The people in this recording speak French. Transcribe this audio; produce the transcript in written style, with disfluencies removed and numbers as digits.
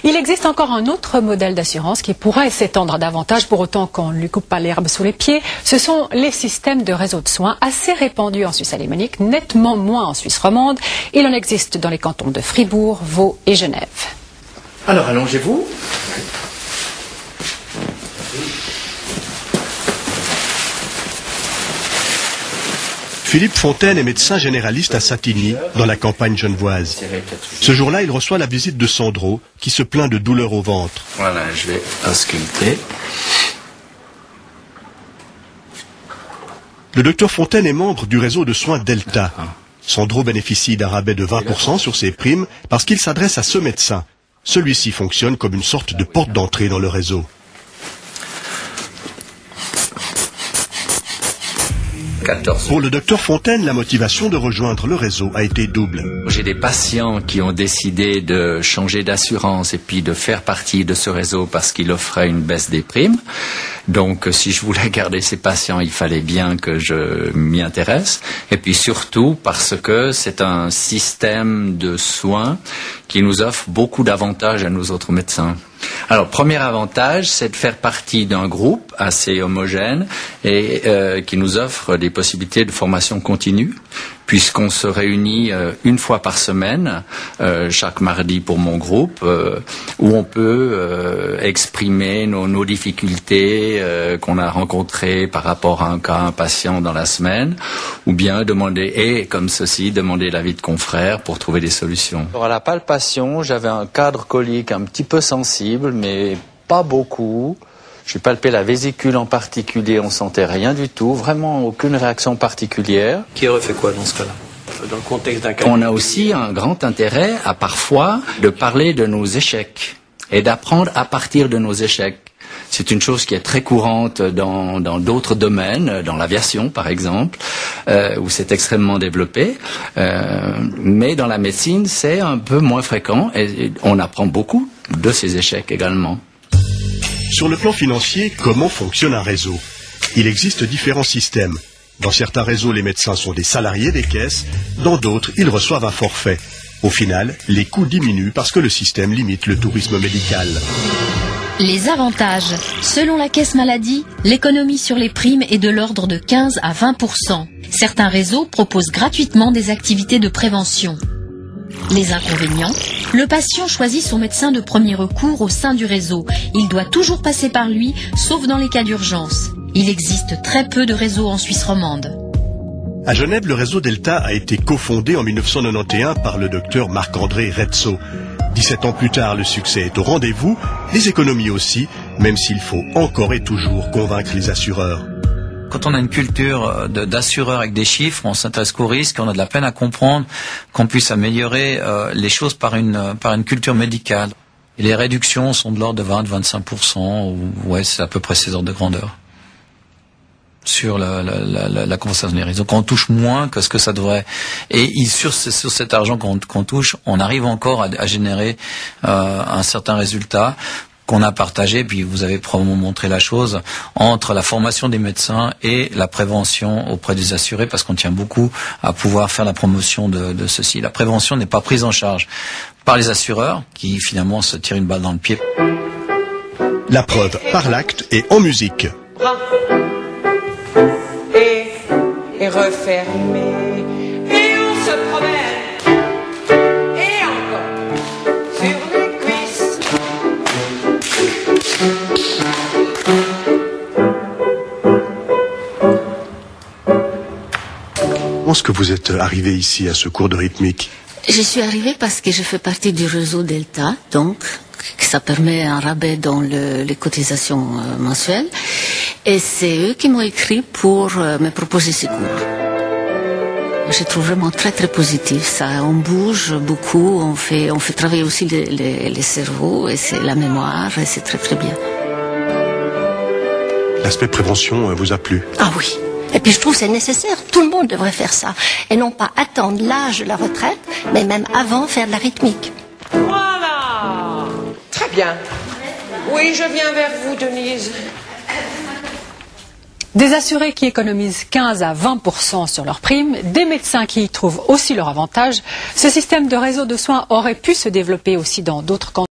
Il existe encore un autre modèle d'assurance qui pourrait s'étendre davantage pour autant qu'on ne lui coupe pas l'herbe sous les pieds. Ce sont les systèmes de réseau de soins assez répandus en Suisse alémanique, nettement moins en Suisse romande. Il en existe dans les cantons de Fribourg, Vaud et Genève. Alors allongez-vous. Philippe Fontaine est médecin généraliste à Satigny, dans la campagne genevoise. Ce jour-là, il reçoit la visite de Sandro, qui se plaint de douleurs au ventre. Voilà, je vais ausculter. Le docteur Fontaine est membre du réseau de soins Delta. Sandro bénéficie d'un rabais de 20% sur ses primes parce qu'il s'adresse à ce médecin. Celui-ci fonctionne comme une sorte de porte d'entrée dans le réseau. Pour le docteur Fontaine, la motivation de rejoindre le réseau a été double. J'ai des patients qui ont décidé de changer d'assurance et puis de faire partie de ce réseau parce qu'il offrait une baisse des primes. Donc, si je voulais garder ces patients, il fallait bien que je m'y intéresse. Et puis surtout parce que c'est un système de soins qui nous offre beaucoup d'avantages à nous autres médecins. Alors, premier avantage, c'est de faire partie d'un groupe assez homogène et qui nous offre des possibilités de formation continue, puisqu'on se réunit une fois par semaine, chaque mardi pour mon groupe, où on peut exprimer nos difficultés qu'on a rencontrées par rapport à un patient dans la semaine, ou bien demander l'avis de confrères pour trouver des solutions. Alors à la palpation, j'avais un cadre colique un petit peu sensible, mais pas beaucoup. J'ai palpé la vésicule en particulier, on sentait rien du tout, vraiment aucune réaction particulière. Qui aurait fait quoi dans ce cas-là? Dans le contexte d'un cas. On a aussi un grand intérêt à parfois de parler de nos échecs et d'apprendre à partir de nos échecs. C'est une chose qui est très courante dans d'autres domaines, dans l'aviation par exemple, où c'est extrêmement développé. Mais dans la médecine, c'est un peu moins fréquent et on apprend beaucoup de ces échecs également. Sur le plan financier, comment fonctionne un réseau? Il existe différents systèmes. Dans certains réseaux, les médecins sont des salariés des caisses. Dans d'autres, ils reçoivent un forfait. Au final, les coûts diminuent parce que le système limite le tourisme médical. Les avantages. Selon la caisse maladie, l'économie sur les primes est de l'ordre de 15 à 20%. Certains réseaux proposent gratuitement des activités de prévention. Les inconvénients. Le patient choisit son médecin de premier recours au sein du réseau. Il doit toujours passer par lui, sauf dans les cas d'urgence. Il existe très peu de réseaux en Suisse romande. À Genève, le réseau Delta a été cofondé en 1991 par le docteur Marc-André Retzo. 17 ans plus tard, le succès est au rendez-vous, les économies aussi, même s'il faut encore et toujours convaincre les assureurs. Quand on a une culture d'assureur avec des chiffres, on s'intéresse qu'au risque, on a de la peine à comprendre qu'on puisse améliorer les choses par une culture médicale. Et les réductions sont de l'ordre de 20-25%, ouais, c'est à peu près ces ordres de grandeur sur la conversation des risques. Donc on touche moins que ce que ça devrait. Et sur cet argent qu'on touche, on arrive encore à générer un certain résultat qu'on a partagé, puis vous avez probablement montré la chose, entre la formation des médecins et la prévention auprès des assurés, parce qu'on tient beaucoup à pouvoir faire la promotion de ceci. La prévention n'est pas prise en charge par les assureurs, qui finalement se tirent une balle dans le pied. La preuve par l'acte et en musique. Et refermer, et on se promène, et encore, sur les cuisses. Comment est-ce que vous êtes arrivé ici à ce cours de rythmique? Je suis arrivée parce que je fais partie du réseau Delta, donc ça permet un rabais dans les cotisations mensuelles. Et c'est eux qui m'ont écrit pour me proposer ces cours. Je trouve vraiment très très positif. Ça, on bouge beaucoup, on fait travailler aussi les cerveaux et c'est la mémoire et c'est très très bien. L'aspect prévention vous a plu? Ah oui. Et puis je trouve que c'est nécessaire. Tout le monde devrait faire ça et non pas attendre l'âge de la retraite, mais même avant faire de la rythmique. Voilà. Très bien. Oui, je viens vers vous, Denise. Des assurés qui économisent 15 à 20% sur leurs primes, des médecins qui y trouvent aussi leur avantage. Ce système de réseau de soins aurait pu se développer aussi dans d'autres cantons.